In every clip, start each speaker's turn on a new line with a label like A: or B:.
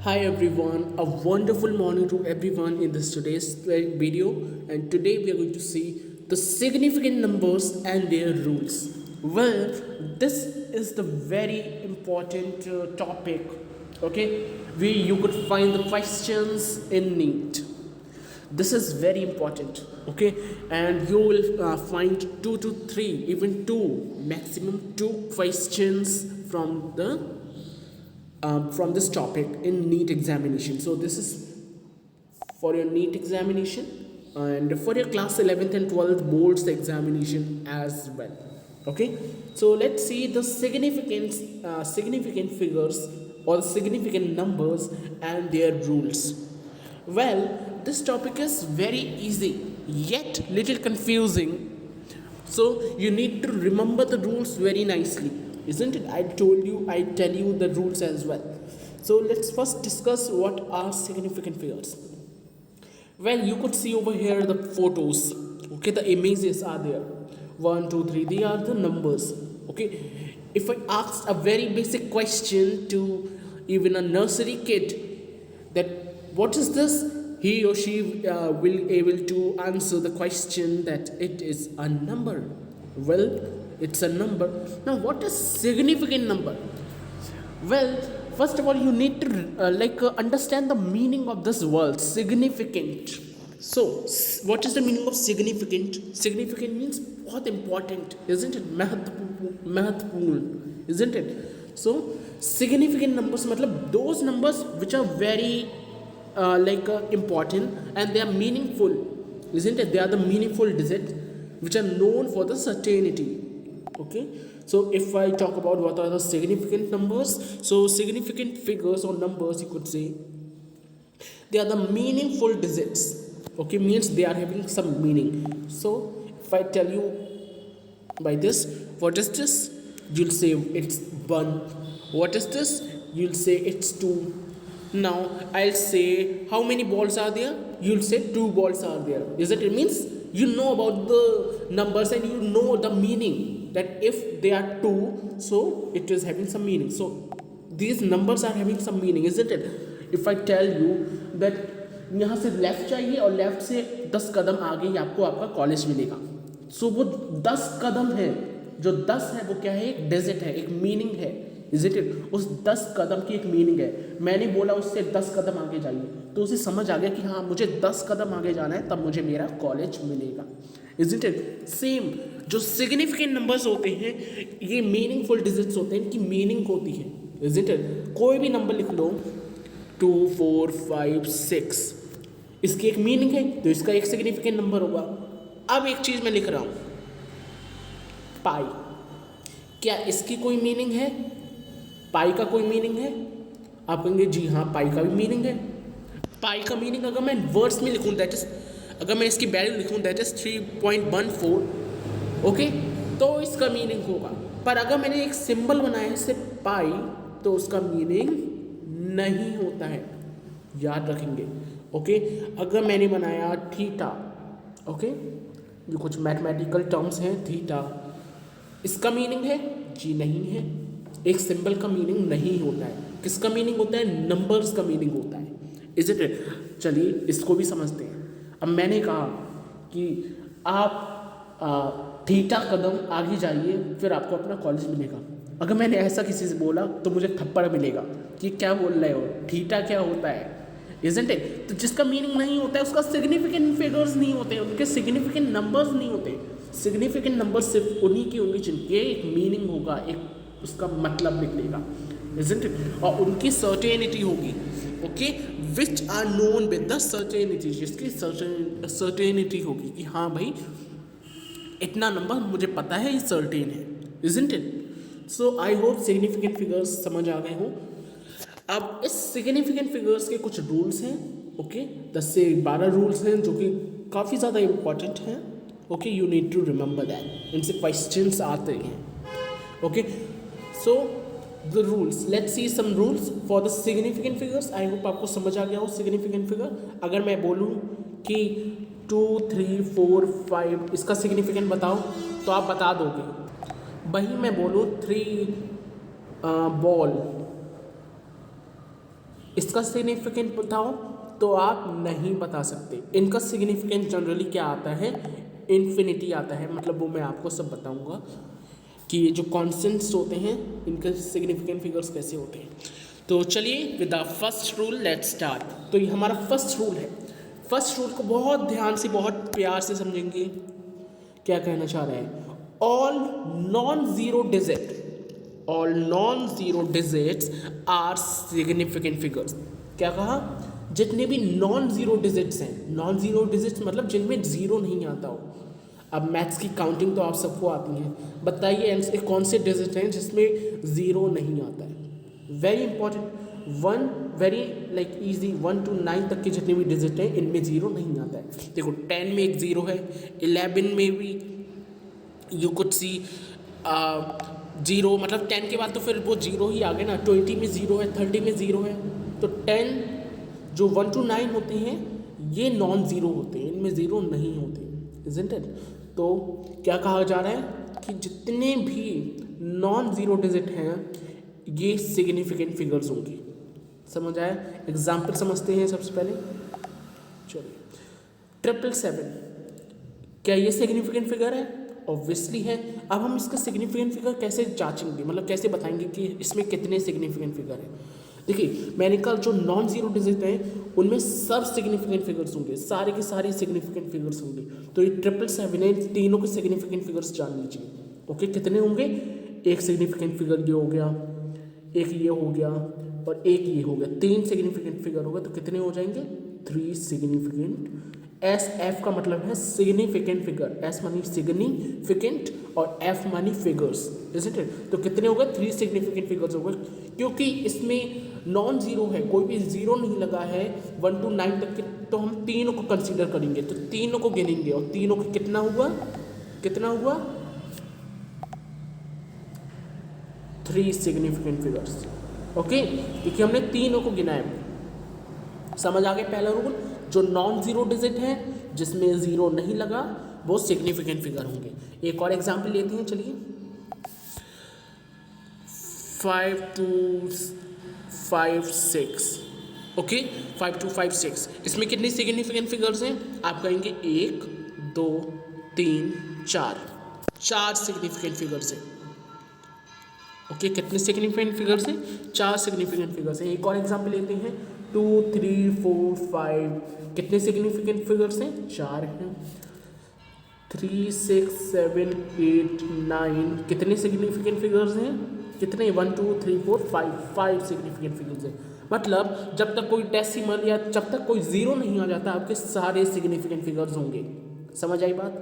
A: Hi everyone, a wonderful morning to everyone in this today's video, and today we are going to see the significant numbers and their rules. Well, this is the very important topic, okay, where you could find the questions in NEET. This is very important, okay, and you will find 2 to 3, even 2, maximum 2 questions from this topic in NEET examination. So this is for your NEET examination and for your class 11th and 12th boards examination as well. Okay, so let's see the significant figures or the significant numbers and their rules. Well, this topic is very easy yet little confusing, so you need to remember the rules very nicely, isn't it? I tell you the rules as well. So let's first discuss what are significant figures. Well, you could see over here the photos, okay, the images are there. 1, 2, 3, they are the numbers, okay. If I ask a very basic question to even a nursery kid that what is this, he or she will able to answer the question that it is a number. Well, it's a number. Now what is significant number? Well, first of all you need to understand the meaning of this word significant. So what is the meaning of significant? Significant means बहुत important, isn't it? महत्वपूर्ण, isn't it? So significant numbers मतलब those numbers which are very important and they are meaningful, isn't it? They are the meaningful digits which are known for the certainty. Okay, so if I talk about what are the significant numbers, so significant figures or numbers, you could say they are the meaningful digits. Okay, means they are having some meaning. So if I tell you by this, what is this, you'll say it's 1. What is this, you'll say it's 2. Now I'll say how many balls are there, you'll say 2 balls are there. Is it means you know about the numbers and you know the meaning that if they are 2, so it is having some meaning. So these numbers are having some meaning, isn't it? If I tell you that यहाँ से left चाहिए और left से 10 कदम आगे ही आपको आपका college मिलेगा, सो वो 10 कदम है, जो 10 है वो क्या है, एक डिजिट है, एक मीनिंग है, इज इट? उस 10 कदम की एक मीनिंग है. मैंने बोला उससे 10 कदम आगे जाइए, तो उसे समझ आ गया कि हाँ मुझे 10 कदम आगे जाना है तब मुझे मेरा कॉलेज मिलेगा, इज इट? सेम जो सिग्निफिकेंट नंबर्स होते हैं ये मीनिंगफुल डिजिट्स होते हैं, इनकी मीनिंग होती है, इज इट? कोई भी नंबर लिख लो 2, 4, 5, 6, इसकी एक मीनिंग है तो इसका एक सिग्निफिकेंट नंबर होगा. अब एक चीज़ मैं लिख रहा हूँ पाई, क्या इसकी कोई मीनिंग है? पाई का कोई मीनिंग है? आप कहेंगे जी हाँ पाई का भी मीनिंग है. पाई का मीनिंग अगर मैं वर्ड्स में लिखूँ दैट इज, अगर मैं इसकी वैल्यू लिखूँ दैट इज 3.14, ओके, तो इसका मीनिंग होगा. पर अगर मैंने एक सिंबल बनाया इससे पाई तो उसका मीनिंग नहीं होता है, याद रखेंगे. ओके, अगर मैंने बनाया थीटा, ओके, ये कुछ मैथमेटिकल टर्म्स हैं, थीटा, इसका मीनिंग है? जी नहीं है. एक सिंबल का मीनिंग नहीं होता है. किसका मीनिंग होता है? नंबर्स का मीनिंग होता है, इज इट? चलिए इसको भी समझते हैं. अब मैंने कहा कि आप थीटा कदम आगे जाइए फिर आपको अपना कॉलेज मिलेगा. अगर मैंने ऐसा किसी से बोला तो मुझे थप्पड़ मिलेगा कि क्या बोल रहे हो, थीटा क्या होता है, इजंट इट? तो जिसका मीनिंग नहीं होता है उसका सिग्निफिकेंट फिगर्स नहीं होते हैं, उनके सिग्निफिकेंट नंबर्स नहीं होते. सिग्निफिकेंट नंबर सिर्फ उन्हीं की होंगी जिनके एक मीनिंग होगा, एक उसका मतलब निकलेगा, इजंट इट? और उनकी सर्टेनिटी होगी, okay, which are known with the certainty, जिसकी सर्टेनिटी होगी कि हाँ भाई इतना नंबर मुझे पता है, ये सर्टेन है, isn't it? So I hope significant figures समझ आ गए हो. अब इस सिग्निफिकेंट फिगर्स के कुछ रूल्स हैं, ओके, 10 से 12 रूल्स हैं जो कि काफ़ी ज़्यादा इम्पॉर्टेंट हैं. Okay, you need to remember that, इनसे क्वेश्चंस आते हैं. Okay, so the rules, let's see some rules for the significant figures. I hope आपको समझ आ गया हो सिग्निफिकेंट फिगर. अगर मैं बोलूँ कि 2, 3, 4, 5 इसका सिग्निफिकेंट बताओ तो आप बता दोगे. वही मैं बोलूँ 3 बॉल, इसका सिग्निफिकेंट बताओ तो आप नहीं बता सकते। इनका सिग्निफिकेंट जनरली क्या आता है, इन्फिनिटी आता है, मतलब वो मैं आपको सब बताऊंगा कि ये जो कॉन्स्टेंट्स होते हैं इनके सिग्निफिकेंट फिगर्स कैसे होते हैं। तो चलिए with the first rule let's start. तो ये हमारा फर्स्ट रूल है। फर्स्ट रूल को बहुत ध्यान से बहुत प्यार से समझेंगे। क्या कहना चाह रहे हैं, all non zero digits are significant figures. क्या कहा, जितने भी नॉन जीरो डिजिट्स हैं, नॉन जीरो डिजिट्स मतलब जिनमें जीरो नहीं आता हो। अब मैथ्स की काउंटिंग तो आप सबको आती है, बताइए ऐसे कौन से डिजिट हैं जिसमें ज़ीरो नहीं आता है। Very important, very like easy, 1 to 9 तक के जितने भी डिजिट हैं इनमें ज़ीरो नहीं आता है। देखो 10 में एक ज़ीरो है, 11 में भी यू कुड सी ज़ीरो, मतलब 10 के बाद तो फिर वो ज़ीरो ही आ गए ना। 20 में ज़ीरो है, 30 में ज़ीरो है। तो 10 जो 1 to 9 होते हैं ये नॉन ज़ीरो होते हैं, इनमें ज़ीरो नहीं होते, इज़न्ट इट। तो क्या कहा जा रहा है कि जितने भी नॉन ज़ीरो डिजिट हैं ये सिग्निफिकेंट फिगर्स होंगी। समझ आया? एग्जाम्पल समझते हैं सबसे पहले। चलिए 777, क्या ये सिग्निफिकेंट फिगर है? ऑब्वियसली है। अब हम इसका सिग्निफिकेंट फिगर कैसे जांचेंगे, मतलब कैसे बताएंगे कि इसमें कितने सिग्निफिकेंट फिगर हैं। देखिए मैंने कहा जो नॉन जीरो डिजिट हैं उनमें सब सिग्निफिकेंट फिगर्स होंगे, सारे के सारे सिग्निफिकेंट फिगर्स होंगे। तो ये 777 तीनों के सिग्निफिकेंट फिगर्स जान लीजिए। ओके, कितने होंगे? एक सिग्निफिकेंट फिगर ये हो गया, एक ये हो गया और एक ये हो गया। 3 सिग्निफिकेंट फिगर हो गए, तो कितने हो जाएंगे? 3 सिग्निफिकेंट। एस एफ का मतलब है सिग्निफिकेंट फिगर, एस मानी सिग्निफिकेंट और एफ मानी फिगर्स, इज़न्ट इट। तो कितने हो गए? 3 सिग्निफिकेंट फिगर्स हो गए, क्योंकि इसमें नॉन जीरो है, कोई भी जीरो नहीं लगा है 1 to 9 तक के। तो हम तीनों को कंसीडर करेंगे, तो तीनों को गिनेंगे और तीनों को कितना हुआ, कितना हुआ? 3 सिग्निफिकेंट फिगर्स। ओके, क्योंकि हमने तीनों को गिना है। समझ आ गया पहला रूल? जो नॉन जीरो डिजिट है जिसमें जीरो नहीं लगा वो सिग्निफिकेंट फिगर होंगे। एक और एग्जांपल लेते हैं, चलिए 5256। ओके, 5256, इसमें कितनी सिग्निफिकेंट फिगर्स हैं? आप कहेंगे 1 2 3 4 सिग्निफिकेंट फिगर्स हैं। ओके, कितने सिग्निफिकेंट फिगर्स हैं? 4 सिग्निफिकेंट फिगर्स हैं। एक और एग्जांपल लेते हैं 2 3 4 5, कितने सिग्निफिकेंट फिगर्स हैं? 4 हैं। 3 6 7 8 9, कितने सिग्निफिकेंट फिगर्स हैं? कितने? 1 2 3 4 5 सिग्निफिकेंट फिगर्स हैं। मतलब जब तक कोई डेसिमल या जब तक कोई जीरो नहीं आ जाता आपके सारे सिग्निफिकेंट फिगर्स होंगे। समझ आई बात?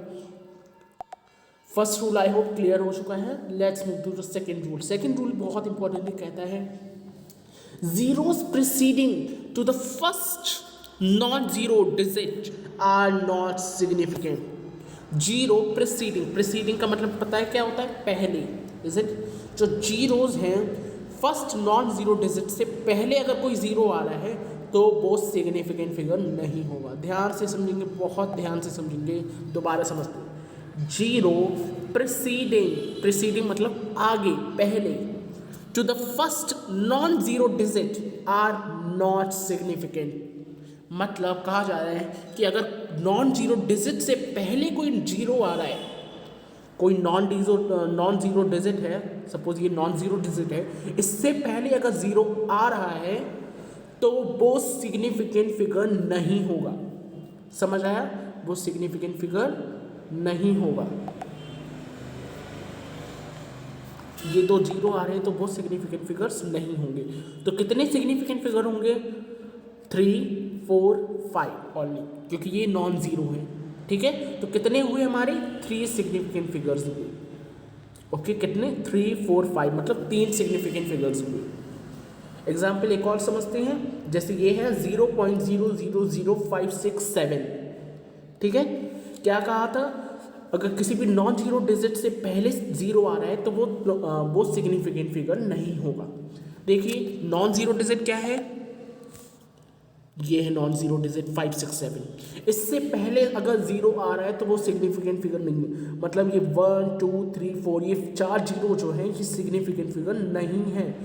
A: First rule I hope clear हो चुका है। Let's move to the second rule. Second rule बहुत इंपॉर्टेंटली कहता है zeros preceding to the first non-zero digit are not significant. Zero preceding का मतलब पता है क्या होता है? पहले, इज इट? जो जीरोज हैं फर्स्ट नॉन जीरो डिजिट से पहले अगर कोई जीरो आ रहा है तो वो सिग्निफिकेंट फिगर नहीं होगा। ध्यान से समझेंगे, बहुत ध्यान से समझेंगे, दोबारा समझते हैं। जीरो प्रीसीडिंग मतलब आगे, पहले, to the first non-zero digit are not significant। मतलब कहा जा रहा है कि अगर नॉन जीरो डिजिट से पहले कोई जीरो आ रहा है, कोई नॉन जीरो डिजिट है, सपोज ये नॉन जीरो डिजिट है, इससे पहले अगर जीरो आ रहा है तो वो सिग्निफिकेंट फिगर नहीं होगा। समझ आया? वो सिग्निफिकेंट फिगर नहीं होगा। ये दो जीरो आ रहे हैं तो वो सिग्निफिकेंट फिगर्स नहीं होंगे। तो कितने सिग्निफिकेंट फिगर होंगे? 3 4 5 ओनली, क्योंकि ये नॉन जीरो है। ठीक है, तो कितने हुए हमारे? 3 सिग्निफिकेंट फिगर्स हुए। ओके, कितने? 3 4 5, मतलब 3 सिग्निफिकेंट फिगर्स हुए। एग्जाम्पल एक और समझते हैं, जैसे ये है 0.000567। ठीक है, क्या कहा था? अगर किसी भी नॉन जीरो डिजिट से पहले जीरो आ रहा है तो वो सिग्निफिकेंट फिगर नहीं होगा। देखिए नॉन जीरो डिजिट क्या है? ये है नॉन जीरो डिजिट 567। इससे पहले अगर जीरो आ रहा है तो वो सिग्निफिकेंट फिगर नहीं है। मतलब ये 1 2 3 4 ये 4 जीरो जो है ये सिग्निफिकेंट फिगर नहीं है।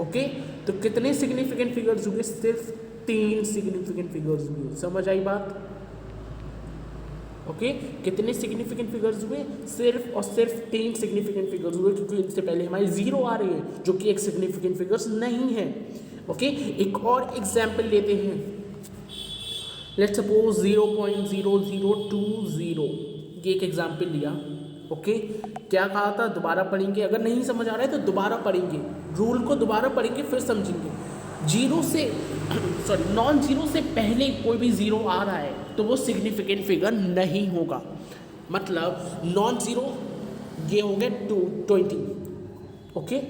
A: ओके, तो कितने सिग्निफिकेंट फिगर्स हुए? सिर्फ 3 सिग्निफिकेंट फिगर्स हुए। समझ आई बात? ओके, कितने सिग्निफिकेंट फिगर्स हुए? सिर्फ और सिर्फ 3 सिग्निफिकेंट फिगर्स हुए, क्योंकि इनसे पहले हमारी 0 आ रही है जो कि एक सिग्निफिकेंट फिगर्स नहीं है। ओके, एक और एग्जाम्पल लेते हैं। लेट्स सपोज 0.0020, ये एक एग्जाम्पल लिया। ओके, क्या कहा था? दोबारा पढ़ेंगे, अगर नहीं समझ आ रहा है तो दोबारा पढ़ेंगे, रूल को दोबारा पढ़ेंगे फिर समझेंगे। जीरो से सॉरी नॉन जीरो से पहले कोई भी जीरो आ रहा है तो वो सिग्निफिकेंट फिगर नहीं होगा। मतलब नॉन जीरो ये हो गया 20, ओके,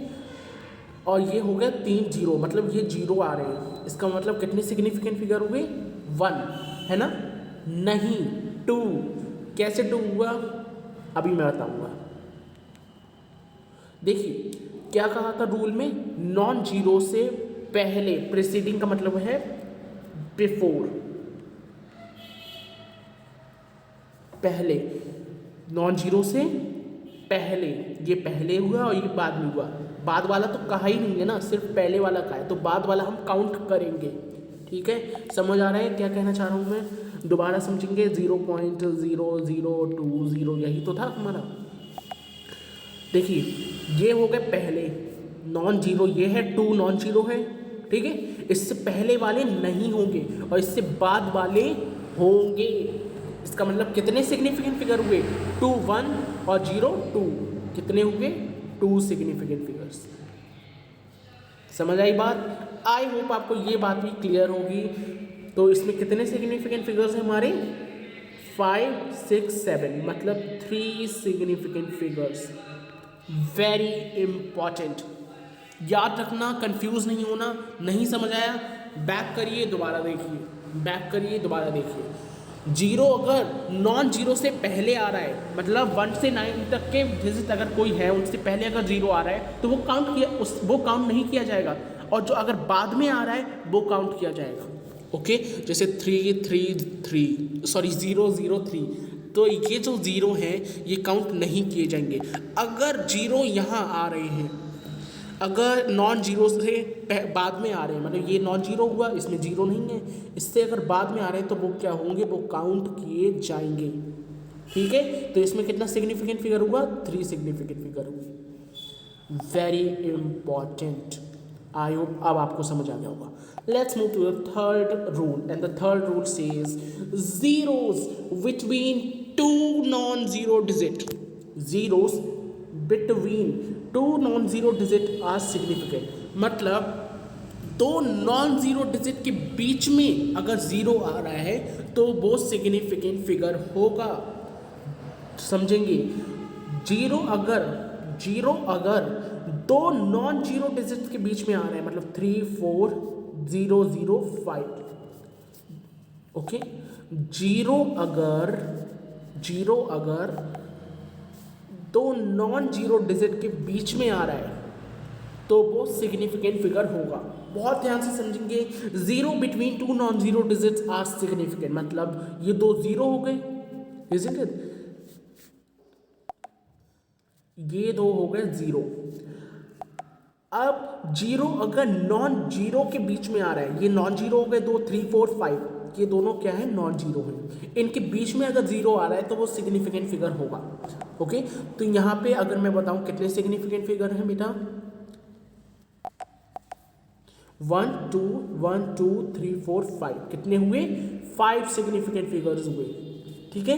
A: और ये हो गया 3 जीरो, मतलब ये जीरो आ रहे हैं। इसका मतलब कितने सिग्निफिकेंट फिगर हुए? 1, है ना? नहीं, 2। कैसे 2 हुआ अभी मैं बताऊंगा। देखिए क्या कहा था रूल में? नॉन जीरो से पहले, प्रीसीडिंग का मतलब है बिफोर, पहले, नॉन जीरो से पहले, ये पहले हुआ और ये बाद में हुआ। बाद वाला तो कहा ही नहीं है ना, सिर्फ पहले वाला का है, तो बाद वाला हम काउंट करेंगे। ठीक है, समझ आ रहा है क्या कहना चाह रहा हूँ मैं? दोबारा समझेंगे। 0.0020 यही तो था हमारा। देखिए ये हो गए पहले नॉन जीरो, ये है 2 नॉन जीरो है, ठीक है। इससे पहले वाले नहीं होंगे और इससे बाद वाले होंगे। इसका मतलब कितने सिग्निफिकेंट फिगर हुए? 2 1 और 0 2, कितने हुए? 2 सिग्निफिकेंट फिगर्स। समझ आई बात? आई होप आपको ये बात भी क्लियर होगी। तो इसमें कितने सिग्निफिकेंट फिगर्स हैं हमारे? 5 6 7, मतलब 3 सिग्निफिकेंट फिगर्स। वेरी इंपॉर्टेंट, याद रखना, कंफ्यूज नहीं होना। नहीं समझ आया बैक करिए, दोबारा देखिए, बैक करिए, दोबारा देखिए। जीरो अगर नॉन जीरो से पहले आ रहा है, मतलब 1 से 9 तक के डिजिट अगर कोई है उनसे पहले अगर जीरो आ रहा है तो वो काउंट नहीं किया जाएगा, और जो अगर बाद में आ रहा है वो काउंट किया जाएगा। ओके, जैसे 3 3 3 सॉरी 0 0 3, तो ये जो जीरो हैं ये काउंट नहीं किए जाएंगे। अगर जीरो यहाँ आ रहे हैं, अगर नॉन जीरो से बाद में आ रहे हैं, मतलब ये नॉन जीरो हुआ, इसमें जीरो नहीं है, इससे अगर बाद में आ रहे हैं तो वो क्या होंगे? वो काउंट किए जाएंगे। ठीक है, तो इसमें कितना सिग्निफिकेंट फिगर हुआ? 3 सिग्निफिकेंट फिगर हुए। Very important. आई होप अब आपको समझ आ गया होगा। Let's move to the third rule, and the third rule says zeros between two non-zero digit, zeros between two non-zero digit are significant। मतलब 2 non zero digit के बीच में अगर जीरो आ रहा है तो वो सिग्निफिकेंट फिगर होगा। समझेंगे? जीरो अगर 2 नॉन जीरो डिजिट के बीच में आ रहे हैं, मतलब 3 4 0 0 5, ओके। जीरो अगर 2 नॉन जीरो डिजिट के बीच में आ रहा है तो वो सिग्निफिकेंट फिगर होगा। बहुत ध्यान से समझेंगे। Zero between 2 non zero digits are significant, मतलब ये 2 जीरो हो गए, isn't it? ये 2 हो गए जीरो। अब जीरो अगर नॉन जीरो के बीच में आ रहा है, ये नॉन जीरो हो गए 2 3 4 5, ये दोनों क्या है? नॉन जीरो हैं। इनके बीच में अगर जीरो आ रहा है तो वो सिग्निफिकेंट फिगर होगा। ओके, तो यहाँ पे अगर मैं बताऊं कितने सिग्निफिकेंट फिगर हैं बेटा? 1 2 1 2 3 4 5, कितने हुए? 5 सिग्निफिकेंट फिगर्स हुए। ठीक है,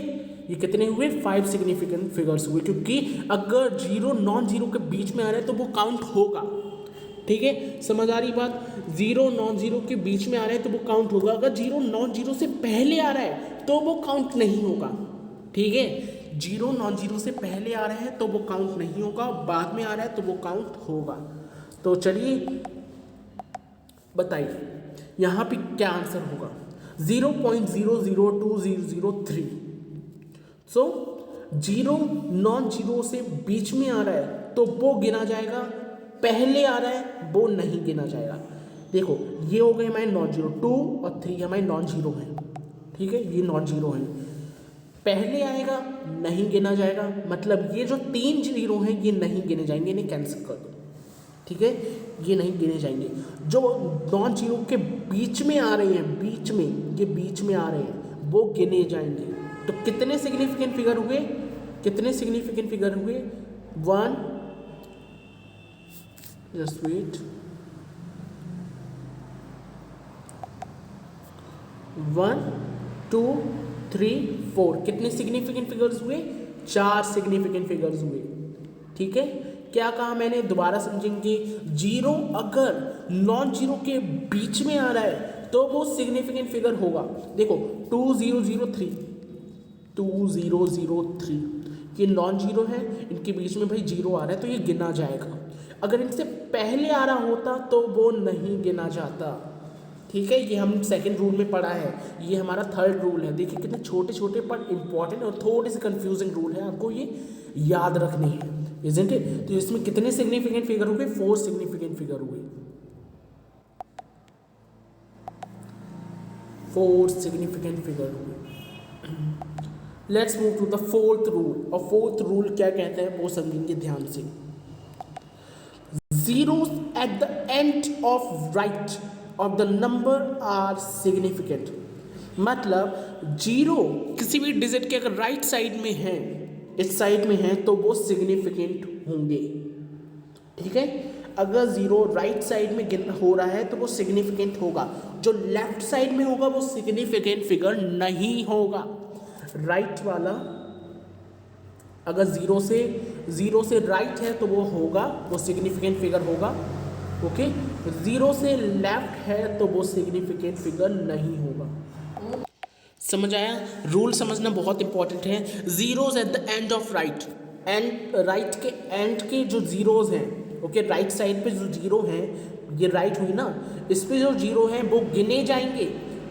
A: ये कितने हुए? 5 सिग्निफिकेंट फिगर्स हुए, क्योंकि अगर जीरो नॉन जीरो के बीच में आ रहा है तो वो काउंट होगा। ठीक है, समझ आ रही बात? जीरो नॉन जीरो के बीच में आ रहा है तो वो काउंट होगा। अगर जीरो नॉन जीरो से पहले आ रहा है तो वो काउंट नहीं होगा। ठीक है, जीरो नॉन जीरो से पहले आ रहा है तो वो काउंट नहीं होगा, बाद में आ रहा है तो वो काउंट होगा। तो चलिए बताइए यहाँ पे क्या आंसर होगा? 0.002003। सो जीरो नॉन जीरो से बीच में आ रहा है तो वो गिना जाएगा, पहले आ रहा है वो नहीं गिना जाएगा। देखो ये हो गए हमारे नॉन जीरो, 2 और 3 हमारे नॉन जीरो हैं। ठीक है, ये नॉन जीरो हैं, पहले आएगा नहीं गिना जाएगा, मतलब ये जो 3 जीरो हैं ये नहीं गिने जाएंगे, इन्हें कैंसिल कर दो। ठीक है, ये नहीं गिने जाएंगे। जो नॉन जीरो के बीच में आ रहे हैं, बीच में, ये बीच में आ रहे हैं, वो गिने जाएंगे। तो कितने सिग्निफिकेंट फिगर हुए, कितने सिग्निफिकेंट फिगर हुए? 1, जस्ट वेट, 1 2 3 4, कितने सिग्निफिकेंट फिगर्स हुए? 4 सिग्निफिकेंट फिगर्स हुए। ठीक है, क्या कहा मैंने, दोबारा समझेंगे। जीरो अगर नॉन जीरो के बीच में आ रहा है तो वो सिग्निफिकेंट फिगर होगा। देखो 2003, 2003 ये नॉन जीरो है, इनके बीच में भाई जीरो आ रहा है तो ये गिना जाएगा। अगर इनसे पहले आ रहा होता तो वो नहीं गिना जाता। ठीक है, ये हम सेकंड रूल में पढ़ा है, ये हमारा थर्ड रूल है। देखिए कितने छोटे छोटे पर इंपॉर्टेंट और थोड़े से कंफ्यूजिंग रूल है, आपको ये याद रखने हैं, इजंट इट। तो इसमें कितने सिग्निफिकेंट फिगर हुए? 4 सिग्निफिकेंट फिगर हुए, 4 सिग्निफिकेंट फिगर हुए। Let's move to the fourth rule. और फोर्थ रूल क्या कहता है वो समझेंगे ध्यान से। zeros at the end of right of the number are significant। मतलब जीरो किसी भी डिजिट के अगर राइट साइड में है, इस साइड में है, तो वो सिग्निफिकेंट होंगे। ठीक है, अगर जीरो राइट साइड में हो रहा है तो वो सिग्निफिकेंट होगा, जो लेफ्ट साइड में होगा वो सिग्निफिकेंट फिगर नहीं होगा। राइट वाला अगर जीरो से राइट है तो वो होगा, वो सिग्निफिकेंट फिगर होगा। ओके, जीरो से लेफ्ट है तो वो सिग्निफिकेंट फिगर नहीं होगा। समझ आया? रूल समझना बहुत इंपॉर्टेंट है। Zeros at the end of right, and right के एंड के जो जीरोज हैं, ओके, राइट साइड पे जो जीरो हैं, ये राइट हुई ना, इस पे जो जीरो हैं वो गिने जाएंगे,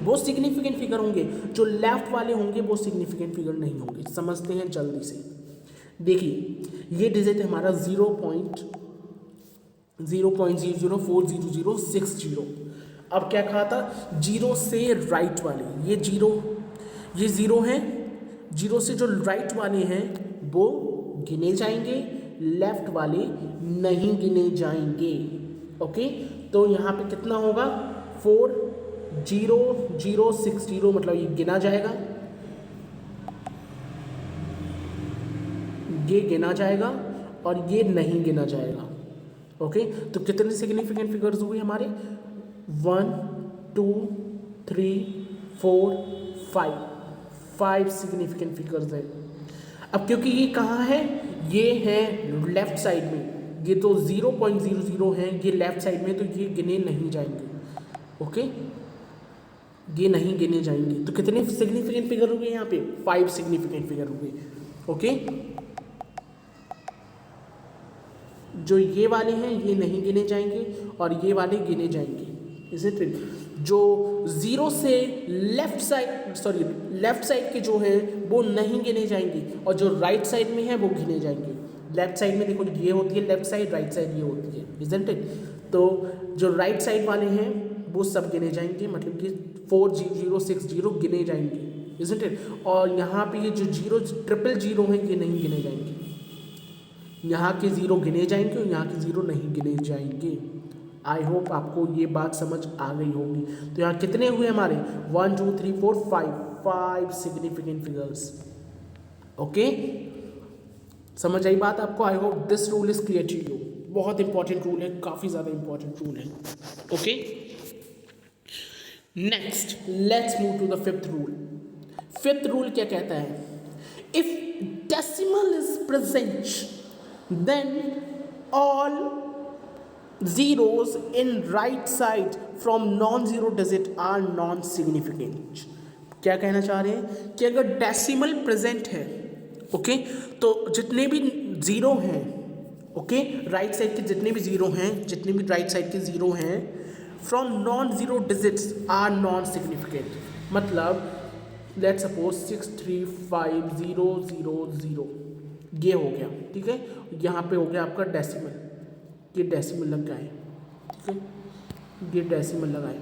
A: वो सिग्निफिकेंट फिगर होंगे। जो लेफ्ट वाले होंगे वो सिग्निफिकेंट फिगर नहीं होंगे। समझते हैं जल्दी से। देखिए ये डिजिट हमारा 0.0040060। अब क्या कहा था? जीरो से राइट वाले, ये जीरो हैं, जीरो से जो राइट वाले हैं वो गिने जाएंगे, लेफ्ट वाले नहीं गिने जाएंगे। ओके, तो यहाँ पे कितना होगा? 40060, मतलब ये गिना जाएगा, ये गिना जाएगा और ये नहीं गिना जाएगा। ओके, तो कितने सिग्निफिकेंट फिगर्स हुए हमारे? 1 2 3 4 5 सिग्निफिकेंट फिगर्स है। अब क्योंकि ये कहाँ है? ये है लेफ्ट साइड में, ये तो 0.00 है, ये लेफ्ट साइड में, तो ये गिने नहीं जाएंगे। ओके, ये नहीं गिने जाएंगे। तो कितने सिग्निफिकेंट फिगर हो गए यहाँ पे? 5 सिग्निफिकेंट फिगर हो गए। ओके, जो ये वाले हैं ये नहीं गिने जाएंगे और ये वाले गिने जाएंगे। इसे जो जीरो से लेफ्ट साइड के जो हैं वो नहीं गिने जाएंगे और जो राइट साइड में है वो गिने जाएंगे। लेफ्ट साइड में देखो ये होती है लेफ्ट साइड, राइट साइड ये होती है, इजंट इट। तो जो राइट साइड वाले हैं वो सब गिने जाएंगे, मतलब कि 4060 गिने जाएंगे, इजंट इट। और यहाँ पे ये जो ट्रिपल जीरो हैं ये नहीं गिने जाएंगे। यहाँ के ज़ीरो गिने जाएंगे और यहाँ के ज़ीरो नहीं गिने जाएंगे। आई होप आपको ये बात समझ आ गई होगी। तो यहाँ कितने हुए हमारे? 1 2 3 4 5 सिग्निफिकेंट फिगर्स। ओके, समझ आई बात आपको? I hope this rule is clear to you. बहुत इंपॉर्टेंट रूल है, काफ़ी ज़्यादा इंपॉर्टेंट रूल है। Okay, next let's move to the fifth rule. Fifth rule क्या कहता है? If decimal is present then all zeros in right side from non-zero digit are non-significant। क्या कहना चाह रहे हैं कि अगर डेसिमल प्रेजेंट है, ओके, तो जितने भी जीरो हैं, ओके, राइट साइड के जितने भी जीरो हैं, जितने भी राइट साइड के जीरो हैं, from non zero digits are non significant. मतलब लेट्स सपोज 635000 ये हो गया, ठीक है। यहाँ पे हो गया आपका डेसिमल, ये डेसिमल लग गए, ठीक है, ये डेसिमल लगाए।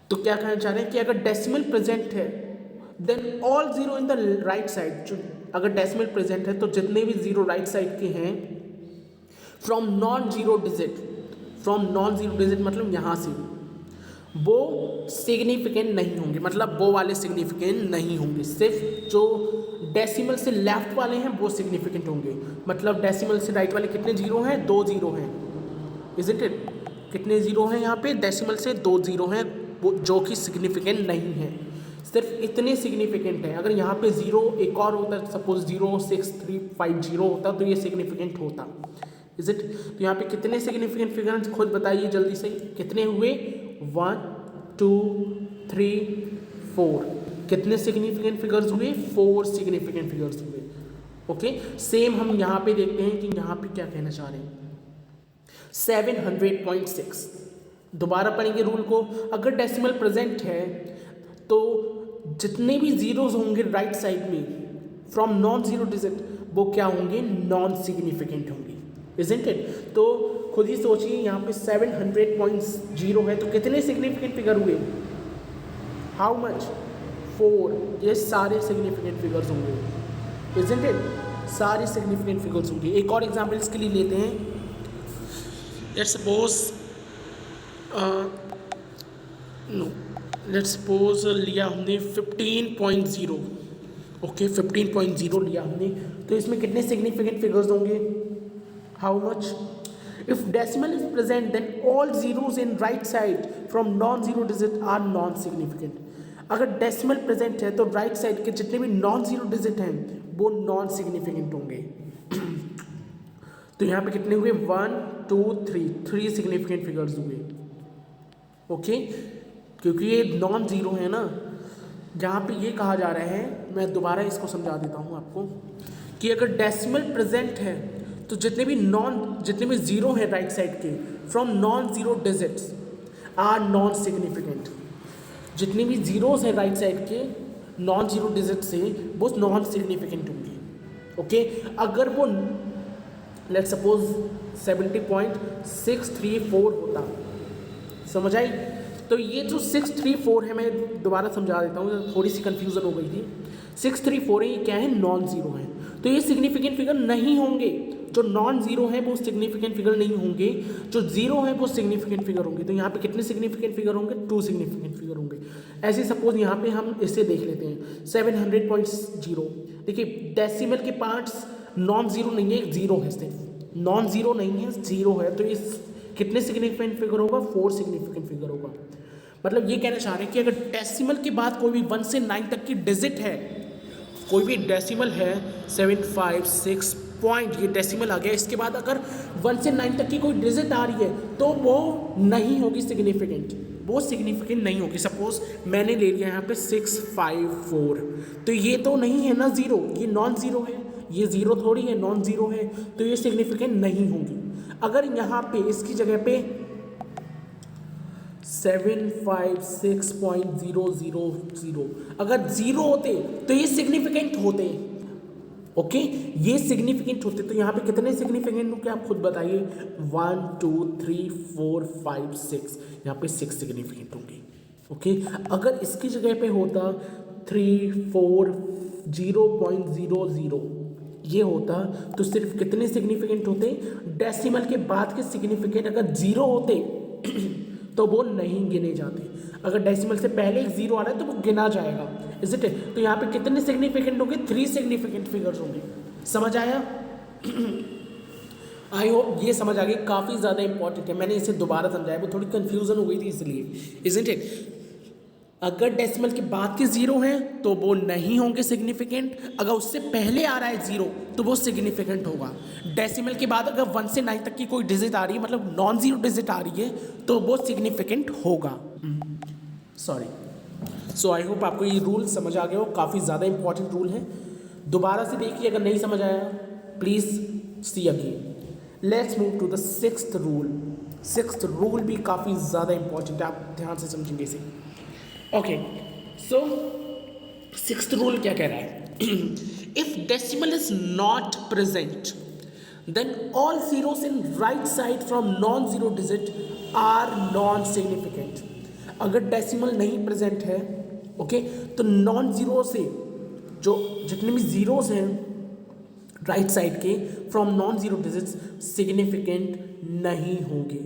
A: तो क्या कहना चाह रहे हैं कि अगर डेसिमल प्रेजेंट है then all zero in the right side, अगर डेसिमल प्रेजेंट है तो जितने भी जीरो राइट साइड के हैं from non zero digit, from non zero digit मतलब यहाँ से, वो सिग्निफिकेंट नहीं होंगे, मतलब वो वाले सिग्निफिकेंट नहीं होंगे, सिर्फ जो डेसिमल से लेफ्ट वाले हैं वो सिग्निफिकेंट होंगे। मतलब डेसिमल से राइट वाले कितने जीरो हैं, 2 जीरो हैं, इज़न्ट इट, कितने जीरो हैं यहाँ पे, डेसिमल से 2 जीरो हैं, वो जो कि सिग्निफिकेंट नहीं है, सिर्फ इतने सिग्निफिकेंट हैं। अगर यहाँ पे जीरो एक और होता, सपोज 06350 होता तो ये सिग्निफिकेंट होता, इज इट। तो यहाँ पे कितने सिग्निफिकेंट फिगर्स खुद बताइए जल्दी से, कितने हुए, 1 2 3 4, कितने सिग्निफिकेंट फिगर्स हुए, 4 सिग्निफिकेंट फिगर्स हुए। ओके, सेम हम यहाँ पे देखते हैं कि यहाँ पे क्या कहना चाह रहे हैं, 700.6। दोबारा पढ़ेंगे रूल को, अगर डेसिमल प्रेजेंट है तो जितने भी जीरोस होंगे राइट साइड में फ्रॉम नॉन जीरो डिजिट वो क्या होंगे, नॉन सिग्निफिकेंट होंगे, इजंट इट। तो खुद ही सोचिए यहाँ पे 700.0 है तो कितने सिग्निफिकेंट फिगर हुए, हाउ मच, 4, ये सारे सिग्निफिकेंट फिगर्स होंगे, इजंट इट, सारे सिग्निफिकेंट फिगर्स होंगे। एक और एग्जाम्पल इसके लिए लेते हैं, लेट्स सपोज लिया हमने 15.0, ओके 15.0 लिया हमने, तो इसमें कितने सिग्निफिकेंट फिगर्स होंगे, how much, if decimal is present then all zeros in right side from non zero digit are non significant. अगर डेसिमल प्रेजेंट है तो राइट साइड के जितने भी नॉन जीरो डिजिट हैं वो नॉन सिग्निफिकेंट होंगे। तो यहाँ पे कितने हुए, 1 2 3 सिग्निफिकेंट फिगर्स हुए, ओके क्योंकि ये नॉन जीरो है ना। जहाँ पे ये कहा जा रहा है, मैं दोबारा इसको समझा देता हूँ आपको, कि अगर डेसिमल प्रेजेंट है तो जितने भी जीरो हैं राइट साइड के from non zero digits are non significant. जितने भी जीरोस हैं राइट साइड के नॉन जीरो डिजिट से वो नॉन सिग्निफिकेंट होंगे, ओके। अगर वो लेट्स सपोज 70.634 होता, समझ आई, तो ये जो 634 है, मैं दोबारा समझा देता हूँ, थोड़ी सी कन्फ्यूज़न हो गई थी। 634 है, ये क्या है, नॉन ज़ीरो है, तो ये सिग्निफिकेंट फिगर नहीं होंगे। जो नॉन ज़ीरो है वो सिग्निफिकेंट फिगर नहीं होंगे, जो ज़ीरो है वो सिग्निफिकेंट फिगर होंगे। तो यहाँ पे कितने सिग्निफिकेंट फिगर होंगे, 2 सिग्निफिकेंट फिगर होंगे। ऐसे सपोज यहाँ पे हम इसे देख लेते हैं 700.0। देखिए डेसिमल के पार्ट्स नॉन ज़ीरो नहीं है, ज़ीरो है, सिर्फ नॉन ज़ीरो नहीं है, ज़ीरो है, तो इस कितने सिग्निफिकेंट फिगर होगा, 4 सिग्निफिकेंट फिगर होगा। मतलब ये कहना चाह रहे हैं कि अगर डेसिमल के बाद कोई भी 1 से 9 तक की डिजिट है, कोई भी डेसिमल है 7 5 6 पॉइंट, ये डेसिमल आ गया, इसके बाद अगर 1 से 9 तक की कोई डिजिट आ रही है तो वो नहीं होगी सिग्निफिकेंट, वो सिग्निफिकेंट नहीं होगी। सपोज मैंने ले लिया यहाँ पे 654, तो ये तो नहीं है ना ज़ीरो, ये नॉन ज़ीरो है, ये ज़ीरो थोड़ी है, नॉन ज़ीरो है, तो ये सिग्निफिकेंट नहीं होगी। अगर यहाँ पे इसकी जगह पे 756.000 अगर ज़ीरो होते तो ये सिग्निफिकेंट होते, ओके ये सिग्निफिकेंट होते। तो यहाँ पे कितने सिग्निफिकेंट होंगे आप खुद बताइए, 1 2 3 4 5 6, यहाँ पे 6 सिग्निफिकेंट होंगे, ओके। अगर इसकी जगह पे होता 340.00 ये होता तो सिर्फ कितने सिग्निफिकेंट होते, डेसिमल के बाद के सिग्निफिकेंट अगर ज़ीरो होते तो वो नहीं गिने जाते। अगर डेसिमल से पहले एक ज़ीरो आ रहा है तो वो गिना जाएगा, इज इट। तो यहाँ पे कितने सिग्निफिकेंट होंगे, 3 सिग्निफिकेंट फिगर्स होंगे। समझ आया? आई होप ये समझ आ गई, काफ़ी ज़्यादा इंपॉर्टेंट है, मैंने इसे दोबारा समझाया, वो थोड़ी कन्फ्यूज़न हो गई थी इसलिए, इजंट इट। अगर डेसिमल के बाद के ज़ीरो हैं तो वो नहीं होंगे सिग्निफिकेंट, अगर उससे पहले आ रहा है ज़ीरो तो वो सिग्निफिकेंट होगा। डेसिमल के बाद अगर 1 से 9 तक की कोई डिजिट आ रही है, मतलब नॉन ज़ीरो डिजिट आ रही है, तो वो सिग्निफिकेंट होगा। सॉरी। सो आई होप आपको ये रूल समझ आ गया हो, काफ़ी ज़्यादा इंपॉर्टेंट रूल है। दोबारा से देखिए, अगर नहीं समझ आया please see again. Let's move to the 6th रूल। 6th रूल भी काफ़ी ज़्यादा इंपॉर्टेंट है, आप ध्यान से समझेंगे इसे। ओके, सो 6th रूल क्या कह रहा है, if decimal is not present then all zeros in right side from non zero digit are non significant. अगर डेसिमल नहीं प्रेजेंट है, ओके, तो नॉन जीरो से जो जितने भी जीरोस हैं राइट साइड के from non zero digits significant नहीं होंगे।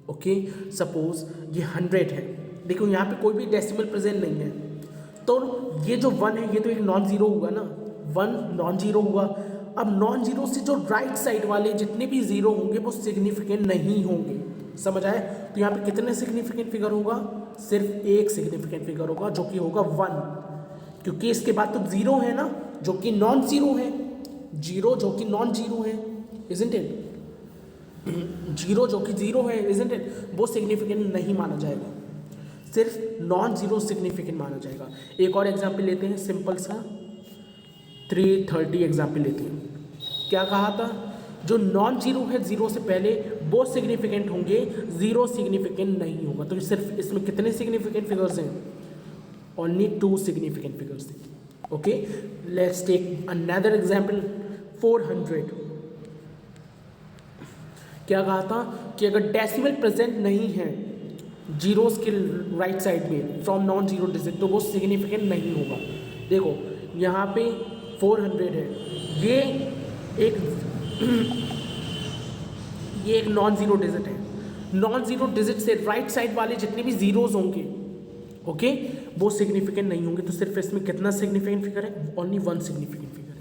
A: ओके, सपोज ये 100 है, देखो यहाँ पे कोई भी डेसिमल प्रेजेंट नहीं है, तो ये जो 1 है ये तो एक नॉन जीरो हुआ ना, 1 नॉन जीरो हुआ। अब नॉन जीरो से जो राइट साइड वाले जितने भी जीरो होंगे वो सिग्निफिकेंट नहीं होंगे, समझ आए? तो यहाँ पे कितने सिग्निफिकेंट फिगर होगा? सिर्फ एक सिग्निफिकेंट फिगर होगा जो कि होगा 1, क्योंकि इसके बाद तो जीरो है ना जो कि नॉन जीरो है, जीरो जो कि नॉन जीरो है, इजंट इट? जीरो जो कि जीरो है, इजंट इट? वो सिग्निफिकेंट नहीं माना जाएगा, सिर्फ नॉन जीरो सिग्निफिकेंट माना जाएगा। एक और एग्जाम्पल लेते हैं, सिंपल सा 330 एग्जाम्पल लेते हैं। क्या कहा था? जो नॉन जीरो है जीरो से पहले वो सिग्निफिकेंट होंगे, जीरो सिग्निफिकेंट नहीं होगा। तो सिर्फ इसमें कितने सिग्निफिकेंट फिगर्स हैं? ओनली 2 सिग्निफिकेंट फिगर्स हैं। Okay, let's take another example 400। क्या कहा था कि अगर डेसिमल प्रेजेंट नहीं है जीरोस के राइट साइड में फ्रॉम नॉन जीरो डिजिट तो वो सिग्निफिकेंट नहीं होगा। देखो यहाँ पे 400 है, ये एक नॉन जीरो डिजिट है, नॉन जीरो डिजिट से राइट साइड वाले जितने भी जीरोस होंगे, ओके, वो सिग्निफिकेंट नहीं होंगे। तो सिर्फ इसमें कितना सिग्निफिकेंट फिगर है? ओनली 1 सिग्निफिकेंट फिगर है।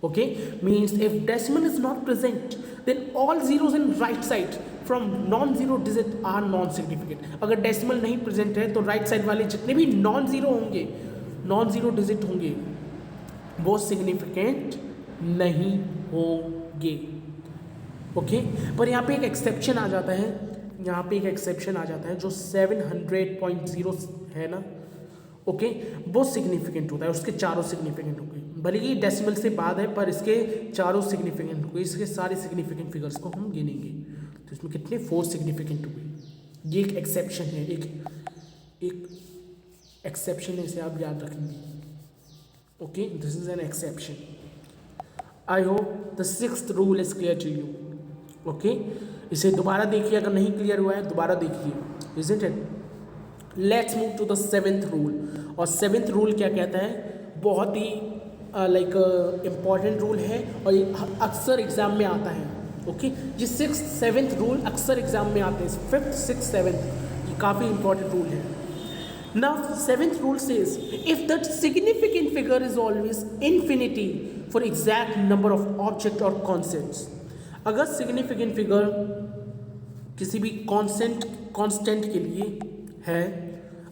A: Okay, means if decimal is not present then all zeros in right side from non zero digit are non significant. अगर डेसिमल नहीं प्रेजेंट है तो राइट साइड वाले जितने भी नॉन जीरो होंगे, नॉन जीरो डिजिट होंगे, वो सिग्निफिकेंट नहीं होंगे। ओके, पर यहाँ पे एक एक्सेप्शन आ जाता है, यहाँ पे एक एक्सेप्शन आ जाता है, जो 700.0 है ना, ओके, वो सिग्निफिकेंट होता है, उसके चारों सिग्निफिकेंट हो गए, भले ही डेसिमल से बाद है पर इसके चारों सिग्निफिकेंट हो गए, इसके सारे सिग्निफिकेंट फिगर्स को हम गिनेंगे। तो इसमें कितने 4 सिग्निफिकेंट हुए। ये एक एक्सेप्शन है, एक एक्सेप्शन है, इसे आप याद रखेंगे। Okay, this is an exception. I hope the 6th rule is clear to you. Okay, इसे दोबारा देखिए, अगर नहीं क्लियर हुआ है दोबारा देखिए, isn't it? Let's move to the 7th rule. और 7th रूल क्या कहता है? बहुत ही लाइक इम्पॉर्टेंट रूल है और ये अक्सर एग्जाम में आता है। ओके, ये 6th 7th रूल अक्सर एग्जाम में आते हैं, 5th 6th 7th, ये काफ़ी इंपॉर्टेंट रूल है। Now 7th rule says if the significant figure is always infinity for exact number of object or constants, अगर significant figure किसी भी constant के लिए है,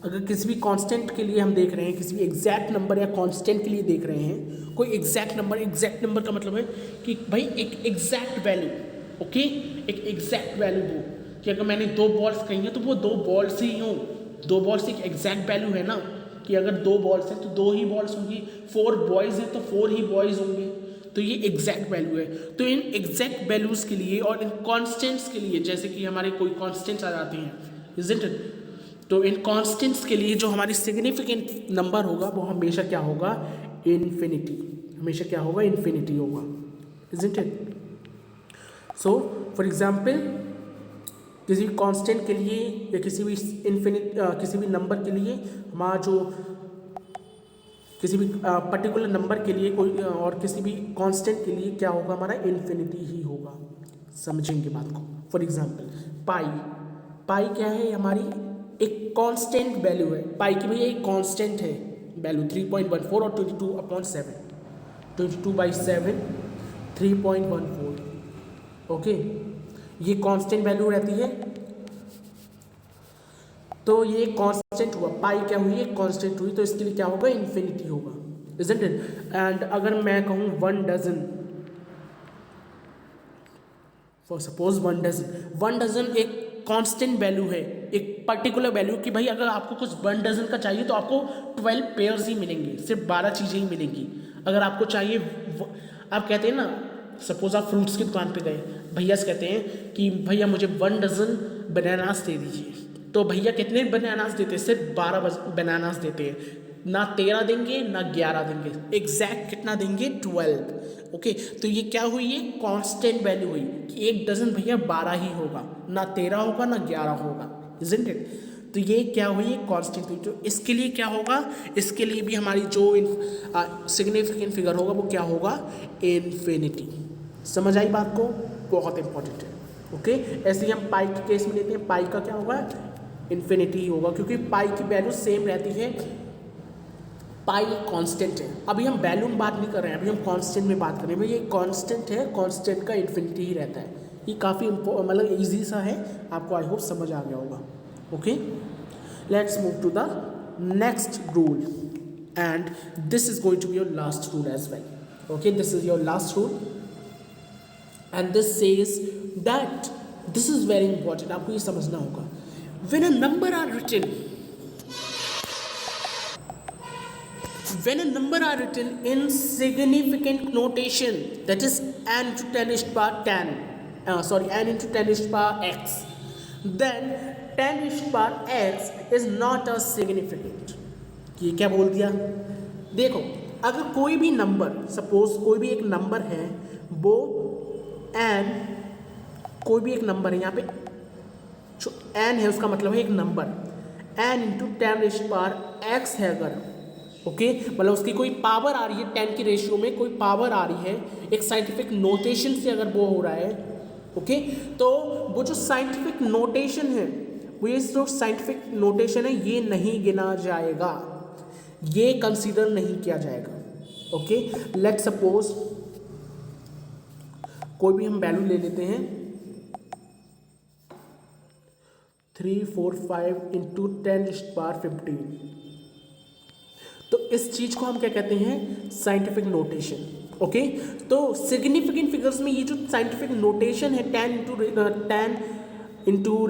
A: अगर किसी भी कांस्टेंट के लिए हम देख रहे हैं, किसी भी एग्जैक्ट नंबर या कांस्टेंट के लिए देख रहे हैं, कोई एग्जैक्ट नंबर का मतलब है कि भाई एक एग्जैक्ट वैल्यू, ओके, एक एग्जैक्ट वैल्यू हो कि अगर मैंने 2 बॉल्स कही हैं तो वो 2 बॉल्स ही हों। 2 बॉल्स एक एग्जैक्ट वैल्यू है ना, कि अगर 2 बॉल्स हैं तो 2 ही बॉल्स होंगी, 4 बॉयज़ हैं तो 4 ही बॉयज़ होंगे, तो ये एग्जैक्ट वैल्यू है। तो इन एग्जैक्ट वैल्यूज़ के लिए और इन कॉन्स्टेंट्स के लिए, जैसे कि हमारे कोई कॉन्स्टेंट्स आ जाते हैं, इजंट इट? तो इन कॉन्स्टेंट्स के लिए जो हमारी सिग्निफिकेंट नंबर होगा वो हमेशा क्या होगा? इन्फिनिटी। हमेशा क्या होगा? इन्फिनिटी होगा, isn't it? So for example किसी भी कांस्टेंट के लिए या किसी भी नंबर के लिए हमारा जो किसी भी पर्टिकुलर नंबर के लिए कोई और किसी भी कांस्टेंट के लिए क्या होगा? हमारा इन्फिनिटी ही होगा। समझेंगे बात को। फॉर एग्जांपल पाई क्या है? हमारी एक कांस्टेंट वैल्यू है। पाई की भैया एक कांस्टेंट है वैल्यू 3.14 और 22/7, 22/7 3.14, ओके, ये कांस्टेंट वैल्यू रहती है। तो ये कांस्टेंट हुआ, पाई क्या हुई? एक कांस्टेंट हुई, तो इसके लिए क्या होगा? इन्फिनिटी होगा, इजंट इट? एंड अगर मैं कहूँ 1 डजन, फॉर सपोज 1 डजन एक कांस्टेंट वैल्यू है, एक पर्टिकुलर वैल्यू कि भाई अगर आपको कुछ 1 डजन का चाहिए तो आपको 12 पेयर्स ही मिलेंगे, सिर्फ 12 चीज़ें ही मिलेंगी। अगर आपको चाहिए, आप कहते हैं ना, सपोज आप फ्रूट्स की दुकान पे गए, भैया से कहते हैं कि भैया मुझे 1 डजन बनानास दे दीजिए, तो भैया कितने बनानास देते हैं? सिर्फ 12 बनानास देते हैं, ना 13 देंगे ना 11 देंगे, एग्जैक्ट कितना देंगे? 12, ओके। तो ये क्या हुई? ये कांस्टेंट वैल्यू हुई कि 1 डजन भैया 12 ही होगा, ना 13 होगा ना 11 होगा, इजंट इट? तो ये क्या हुई, कांस्टेंट हुई। तो इसके लिए क्या होगा, इसके लिए भी हमारी जो सिग्निफिकेंट फिगर होगा वो क्या होगा, इन्फिनिटी। समझ आई बात को, बहुत इंपॉर्टेंट है। ओके, ऐसे ही हम पाई के केस में लेते हैं, पाई का क्या होगा, इन्फिनिटी ही होगा, क्योंकि पाई की वैल्यू सेम रहती है, पाई कांस्टेंट है। अभी हम वैल्यू में बात नहीं कर रहे हैं, अभी हम कांस्टेंट में बात कर रहे हैं। भाई ये कांस्टेंट है, कांस्टेंट का इन्फिनिटी ही रहता है। ये काफ़ी मतलब ईजी सा है, आपको आई होप समझ आ गया होगा। Okay, let's move to the next rule and this is going to be your last rule as well. Okay, this is your last rule and this says that, this is very important, आपको ये समझना होगा। When a number are written, when a number are written in significant notation, that is n into 10 raised power 10, n into 10 raised power x, then 10 raised power x is not a significant। ये क्या बोल दिया, देखो अगर कोई भी number, suppose कोई भी एक नंबर है, वो n, कोई भी एक नंबर है, यहाँ पे जो n है उसका मतलब है एक number, n into 10 raised power x है अगर, ओके, मतलब उसकी कोई पावर आ रही है, 10 की रेशियो में कोई पावर आ रही है, एक साइंटिफिक नोटेशन से अगर वो हो रहा है, ओके, तो वो जो साइंटिफिक नोटेशन है, वो ये जो साइंटिफिक नोटेशन है ये नहीं गिना जाएगा, ये कंसीडर नहीं किया जाएगा। ओके, लेट सपोज कोई भी हम वैल्यू ले लेते हैं 345 इंटू 10⁻15, तो इस चीज को हम क्या कहते हैं, साइंटिफिक नोटेशन। ओके, तो सिग्निफिकेंट फिगर्स में ये जो साइंटिफिक नोटेशन है 10 इंटू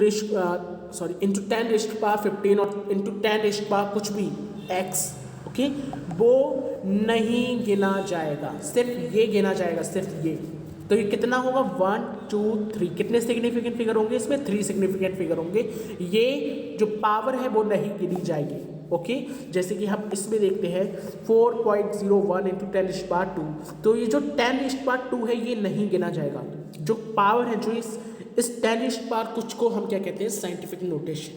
A: 10⁻15 और इंटू 10⁻, कुछ भी x, ओके, वो नहीं गिना जाएगा, सिर्फ ये गिना जाएगा, सिर्फ ये। तो ये कितना होगा, 1 2 3, कितने सिग्निफिकेंट फिगर होंगे इसमें, 3 सिग्निफिकेंट फिगर होंगे, ये जो पावर है वो नहीं गिनी जाएगी। ओके, जैसे कि हम इसमें देखते हैं 4.01 इंटू 10⁻², तो ये जो 10⁻² है ये नहीं गिना जाएगा, जो पावर है, जो इस 10⁻² कुछ को हम क्या कहते हैं, साइंटिफिक नोटेशन,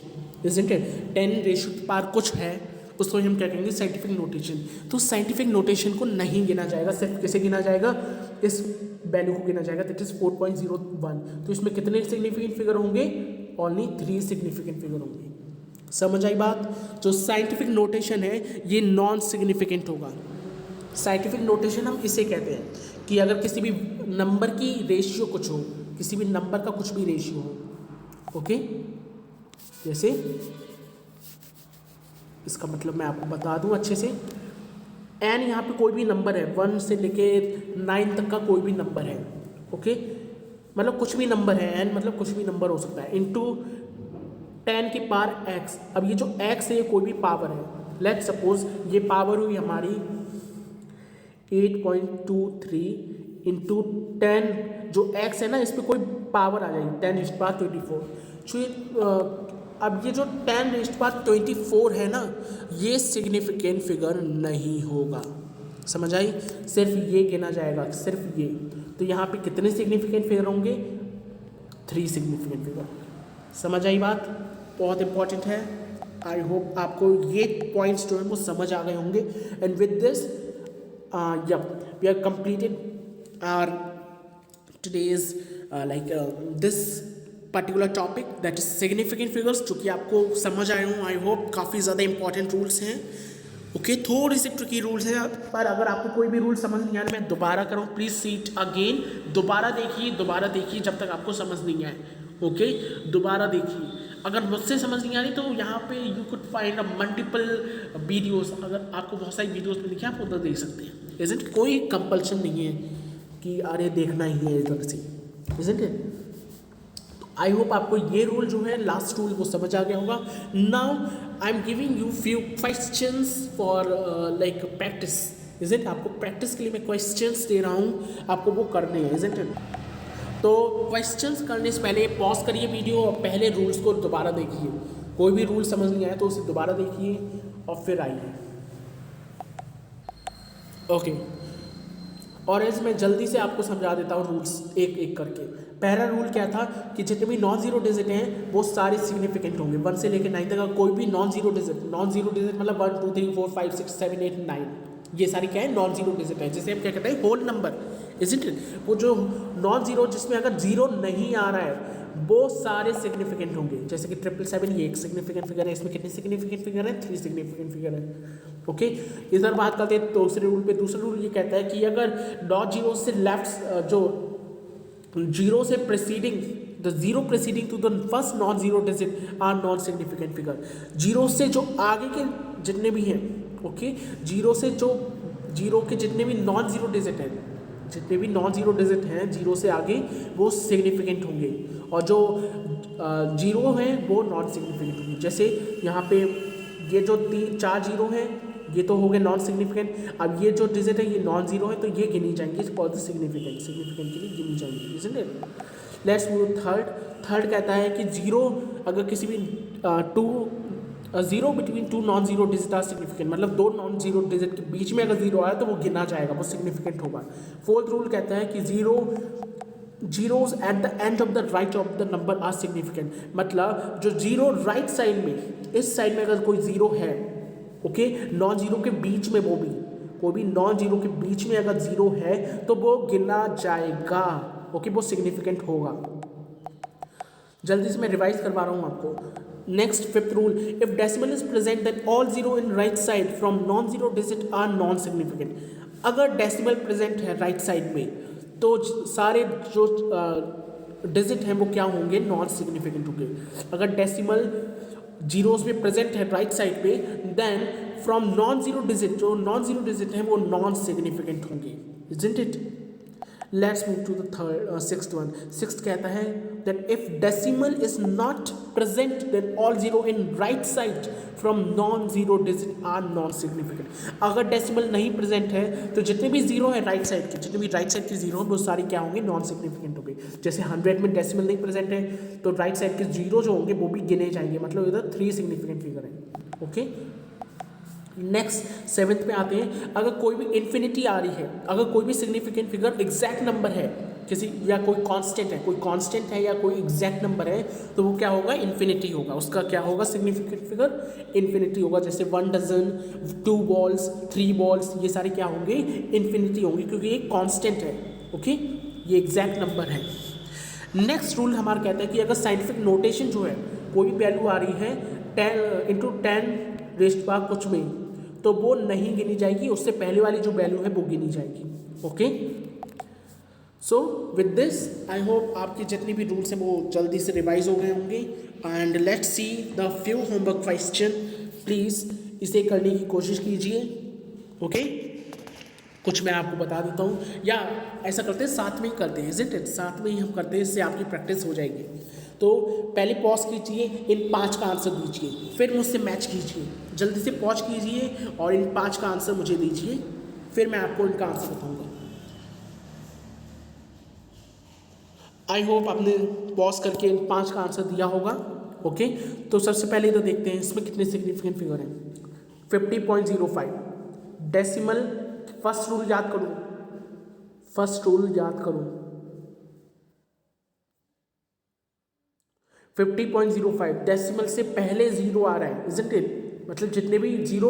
A: इजंट इट, 10⁻² कुछ है उसको हम क्या कहेंगे, साइंटिफिक नोटेशन। तो साइंटिफिक नोटेशन को नहीं गिना जाएगा, सिर्फ किसे गिना जाएगा, इस वैल्यू को गिना जाएगा, दैट इज 4.01। तो इसमें कितने सिग्निफिकेंट फिगर होंगे, ओनली 3 सिग्निफिकेंट फिगर होंगे। समझ आई बात, जो साइंटिफिक नोटेशन है ये नॉन सिग्निफिकेंट होगा। साइंटिफिक नोटेशन हम इसे कहते हैं कि अगर किसी भी नंबर की रेशियो कुछ हो, किसी भी नंबर का कुछ भी रेशियो हो, ओके, जैसे इसका मतलब मैं आपको बता दूं अच्छे से, n यहाँ पे कोई भी नंबर है, 1 से लेके 9 तक का कोई भी नंबर है, ओके, मतलब कुछ भी नंबर है, n मतलब कुछ भी नंबर हो सकता है, इंटू 10 की पावर x। अब ये जो x है ये कोई भी पावर है, लेट सपोज ये पावर हुई हमारी 8.23 इंटू 10, जो x है ना इस पर कोई पावर आ जाएगी 10⁻24। अब ये जो 10⁻24 है ना, ये सिग्निफिकेंट फिगर नहीं होगा, समझ आई, सिर्फ ये गिना जाएगा, सिर्फ ये। तो यहाँ पे कितने सिग्निफिकेंट फिगर होंगे, 3 सिग्निफिकेंट फिगर। समझ आई बात, बहुत इंपॉर्टेंट है। आई होप आपको ये पॉइंट्स जो है वो समझ आ गए होंगे। And with this we are completed our today's this particular topic, that is significant figures, जो कि आपको समझ आए हों आई होप। काफ़ी ज़्यादा इंपॉर्टेंट रूल्स हैं, ओके, थोड़ी सी ट्रिकी रूल्स हैं, पर अगर आपको कोई भी रूल समझ नहीं आ रहा, मैं दोबारा करूँ, प्लीज़ सी इट अगेन, दोबारा देखिए जब तक आपको समझ नहीं आए, ओके, दोबारा देखिए। अगर मुझसे समझ नहीं आ रही तो यहाँ पे you could find a multiple videos, अगर आपको बहुत सारी वीडियोस मिलेंगी आप उधर देख सकते हैं, इजंट, कोई कंपल्शन नहीं है कि अरे देखना ही है इधर से, इजंट इट। आई होप आपको ये रूल जो है, लास्ट रूल, वो समझ आ गया होगा। Now I am giving you few questions for like practice, isn't, आपको प्रैक्टिस के लिए मैं क्वेश्चंस दे रहा हूँ, आपको वो करने हैं, इजंट इट। तो क्वेश्चंस करने से पहले पॉज करिए वीडियो और पहले रूल्स को दोबारा देखिए, कोई भी रूल समझ नहीं आया तो उसे दोबारा देखिए और फिर आइए, ओके। और ऐसे मैं जल्दी से आपको समझा देता हूँ रूल्स एक एक करके। पहला रूल क्या था कि जितने भी नॉन जीरो डिजिट हैं वो सारे सिग्निफिकेंट होंगे, 1 से लेकर 9 तक का कोई भी नॉन जीरो डिजिट मतलब 1 2 3 4 5 6 7 8 9, ये सारी क्या है, नॉन जीरो डिजिट है, जिसे हम क्या कहते हैं, होल नंबर, इज़न्ट इट। वो जो नॉन जीरो जिसमें अगर जीरो नहीं आ रहा है वो सारे सिग्निफिकेंट होंगे, जैसे कि 777 ये एक सिग्निफिकेंट फिगर है, इसमें कितने सिग्निफिकेंट फिगर है, 3 सिग्निफिकेंट फिगर है। ओके, इधर बात करते हैं दूसरे रूल पे। दूसरा रूल ये कहता है कि अगर नॉन जीरो से लेफ्ट जो जीरो से preceding the zero preceding to the first non zero digit are non significant figure, zero से जो आगे के जितने भी हैं, ओके, जीरो से जो जीरो के जितने भी नॉन जीरो डिजिट हैं, जितने भी नॉन जीरो डिजिट हैं जीरो से आगे वो सिग्निफिकेंट होंगे, और जो जीरो हैं वो नॉन सिग्निफिकेंट होंगे। जैसे यहाँ पे ये जो 4 जीरो हैं ये तो हो गए नॉन सिग्निफिकेंट, अब ये जो डिजिट है ये नॉन जीरो है तो ये गिनी जाएंगे फॉर द सिग्निफिकेंट के लिए गिनी जाएंगी, isn't it. Let's move third कहता है कि जीरो अगर किसी भी zero between 2 non zero digit are significant, मतलब 2 नॉन जीरो डिजिट के बीच में अगर जीरो आया तो वो गिना जाएगा, वो सिग्निफिकेंट होगा। फोर्थ रूल कहता है कि zeros at the end of the right of the number are significant, मतलब जो जीरो राइट साइड में, इस साइड में अगर कोई जीरो है, ओके, नॉन जीरो के बीच में, वो भी कोई भी नॉन जीरो के बीच में अगर जीरो है तो वो गिना जाएगा, ओके, वो सिग्निफिकेंट होगा। जल्दी से मैं रिवाइज करवा रहा हूँ आपको। Next fifth rule, if decimal is present then all zero in right side from non zero digit are non significant. अगर डेसिमल प्रेजेंट है राइट साइड में तो सारे जो डिजिट हैं वो क्या होंगे, नॉन सिग्निफिकेंट होंगे। अगर डेसिमल जीरोस में प्रेजेंट है राइट साइड पे then from non zero digit, जो नॉन जीरो डिजिट हैं वो नॉन सिग्निफिकेंट होंगे, isn't it. Let's move to the sixth one. Sixth कहता है that if decimal is not present then all zero in right side from non zero digit are non significant. अगर decimal नहीं present है तो जितने भी zero है right side के, जितने भी राइट साइड के जीरो हैं वो सारे क्या होंगे, नॉन सिग्निफिकेंट होंगे। जैसे 100 में डेसिमल नहीं प्रेजेंट है तो राइट साइड के जीरो जो होंगे वो भी गिने जाएंगे, मतलब इधर 3 सिग्निफिकेंट फिगर है। ओके, नेक्स्ट सेवेंथ पे आते हैं। अगर कोई भी इन्फिनिटी आ रही है, अगर कोई भी सिग्निफिकेंट फिगर एग्जैक्ट नंबर है किसी, या कोई कांस्टेंट है, कोई कांस्टेंट है या कोई एग्जैक्ट नंबर है तो वो क्या होगा, इन्फिनिटी होगा। उसका क्या होगा, सिग्निफिकेंट फिगर इन्फिनिटी होगा। जैसे 1 डजन, 2 बॉल्स, 3 बॉल्स, ये सारे क्या होंगे, इन्फिनिटी होंगे, क्योंकि ये कांस्टेंट है। ओके, ये एग्जैक्ट नंबर है। नेक्स्ट रूल हमारा कहता है कि अगर साइंटिफिक नोटेशन जो है, कोई भी वैल्यू आ रही है 10 × 10⁻⁴ कुछ में, तो वो नहीं गिनी जाएगी, उससे पहले वाली जो वैल्यू है वो गिनी जाएगी। Okay, so with this I hope आपके जितने भी रूल्स हैं वो जल्दी से रिवाइज हो गए होंगे। And let's see the few homework question, please इसे करने की कोशिश कीजिए। ओके, कुछ मैं आपको बता देता हूँ, या ऐसा करते हैं साथ में ही करते हैं, इज़न्ट इट, साथ में ही हम करते हैं, इससे आपकी प्रैक्टिस हो जाएगी। तो पहले पॉज कीजिए, इन 5 का आंसर दीजिए, फिर मुझसे मैच कीजिए। जल्दी से पॉज कीजिए और इन 5 का आंसर मुझे दीजिए, फिर मैं आपको इनका आंसर बताऊंगा। आई होप आपने पॉज करके इन 5 का आंसर दिया होगा। ओके, तो सबसे पहले इधर देखते हैं इसमें कितने सिग्निफिकेंट फिगर हैं। 50.05 डेसिमल, फर्स्ट रूल याद करो, फर्स्ट रूल याद करो, 50.05 डेसिमल से पहले जीरो आ रहा है, इज़न्ट इट, मतलब जितने भी जीरो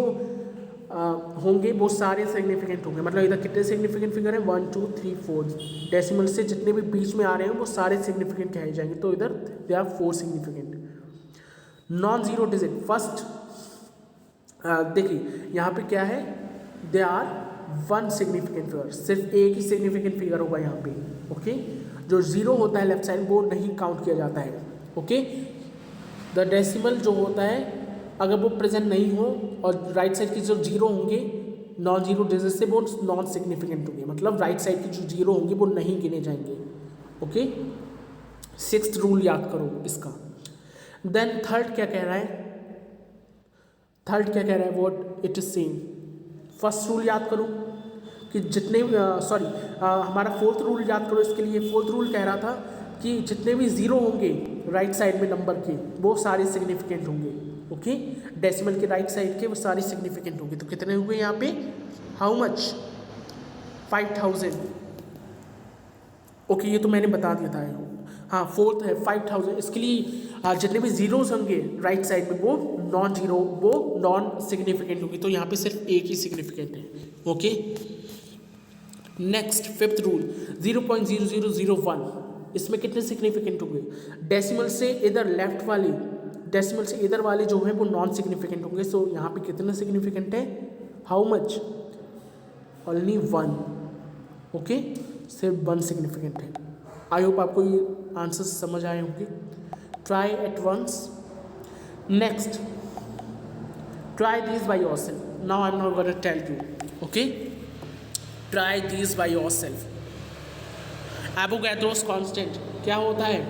A: होंगे वो सारे सिग्निफिकेंट होंगे। मतलब इधर कितने सिग्निफिकेंट फिगर हैं, 1 2 3 4, डेसिमल से जितने भी बीच में आ रहे हैं वो सारे सिग्निफिकेंट कहे जाएंगे, तो इधर they are 4 significant. Non zero digit first, देखिए यहाँ पे क्या है, दे आर 1 सिग्निफिकेंट फिगर, सिर्फ एक ही सिग्निफिकेंट फिगर होगा यहाँ पे। ओके, जो जीरो होता है लेफ्ट साइड वो नहीं काउंट किया जाता है। ओके, द डेसिमल जो होता है अगर वो प्रेजेंट नहीं हो और राइट साइड के जो जीरो होंगे नॉन जीरो डिजिट से वो नॉन सिग्निफिकेंट होंगे, मतलब राइट साइड के जो जीरो होंगे वो नहीं गिने जाएंगे। ओके, 6th रूल याद करो इसका। देन थर्ड क्या कह रहा है, थर्ड क्या कह रहा है, what it is same. First rule याद करो कि जितने हमारा 4th रूल याद करो इसके लिए। 4th रूल कह रहा था कि जितने भी जीरो होंगे राइट साइड में नंबर के वो सारे सिग्निफिकेंट होंगे। ओके, डेसिमल के राइट साइड के वो सारे सिग्निफिकेंट होंगे। तो कितने हुए यहाँ पे, हाउ मच, 5000। ओके, ये तो मैंने बता दिया था। हाँ फोर्थ है 5000, इसके लिए जितने भी जीरोस होंगे राइट साइड में वो नॉन जीरो, वो नॉन सिग्निफिकेंट होगी, तो यहाँ पे सिर्फ एक ही सिग्निफिकेंट है। ओके, नेक्स्ट फिफ्थ रूल 0.0001, इसमें कितने सिग्निफिकेंट होंगे? डेसिमल से इधर लेफ्ट वाले, डेसिमल से इधर वाले जो है वो नॉन सिग्निफिकेंट होंगे। सो यहाँ पे कितने सिग्निफिकेंट है? How much? ओनली 1। ओके, सिर्फ 1 सिग्निफिकेंट है। आई होप आपको ये आंसर समझ आए होंगे। Try at once. Next, try this by yourself. Now I am not gonna tell you. Okay, try this by yourself. Avogadro's constant क्या होता है?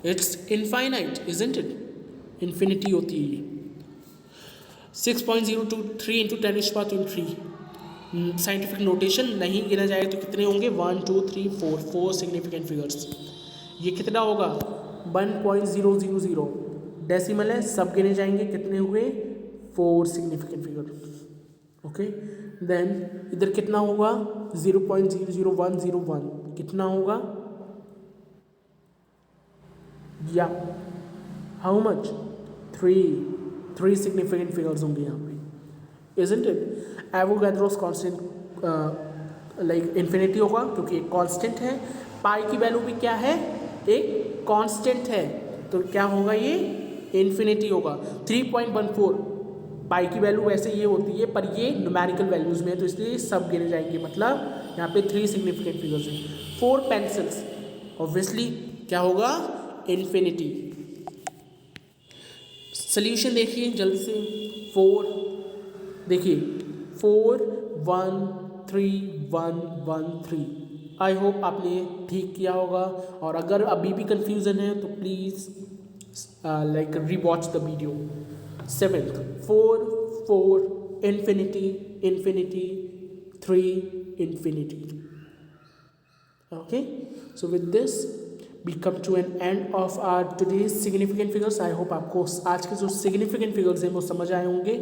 A: It's infinite, isn't it? Infinity होती है ये। 6.023 इंटू 10⁻³ साइंटिफिक नोटेशन नहीं गिना जाए तो कितने होंगे? 1 2 3 4, 4 सिग्निफिकेंट फिगर्स। ये कितना होगा? 1.000। डेसिमल है, सब गिने जाएंगे, कितने हुए? 4 सिग्निफिकेंट फिगर। ओके, देन इधर कितना होगा? 0.00101, कितना होगा? या हाउ मच? 3 सिग्निफिकेंट फिगर्स होंगे यहाँ पे, isn't it? Avogadro's constant like infinity होगा क्योंकि एक कांस्टेंट है। पाई की वैल्यू भी क्या है? एक कांस्टेंट है, तो क्या होगा? ये इन्फिनिटी होगा। 3.14 पाई की वैल्यू वैसे ये होती है, पर ये न्यूमेरिकल वैल्यूज़ में है, तो इसलिए सब गिने जाएंगे, मतलब यहाँ पे 3 सिग्निफिकेंट फिगर्स हैं। 4 पेंसिल्स, ऑब्वियसली क्या होगा? इन्फिनिटी। सोल्यूशन देखिए जल्दी से। 4 देखिए, 4 1 3 1 1 3। आई होप आपने ठीक किया होगा, और अगर अभी भी कंफ्यूजन है तो please like rewatch the video. 7th 4 4 infinity infinity 3 infinity. Okay, so with this we come to an end of our today's significant figures. I hope आपको आज के जो significant figures हैं वो समझ आए होंगे,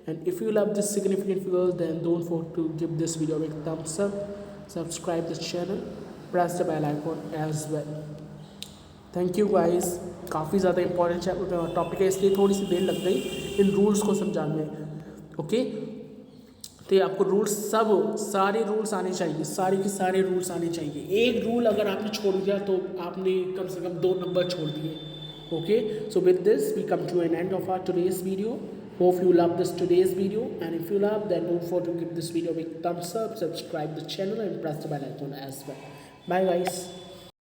A: and if you love this significant figures then don't forget to give this video a big thumbs up, subscribe this channel, press the bell icon as well. Thank you guys. काफ़ी ज़्यादा important topic है, इसलिए थोड़ी सी देर लग गई इन rules को समझाने में। ओके, तो आपको रूल्स सब सारे रूल्स आने चाहिए, सारे के सारे रूल्स आने चाहिए। एक रूल अगर आपने छोड़ दिया तो आपने कम से कम 2 नंबर छोड़ दिए। Okay, so with this we come to an end of our today's video. Hope you love this today's video, and if you love then don't forget to give this video big thumbs up, subscribe the channel and press the bell icon as well. Bye guys.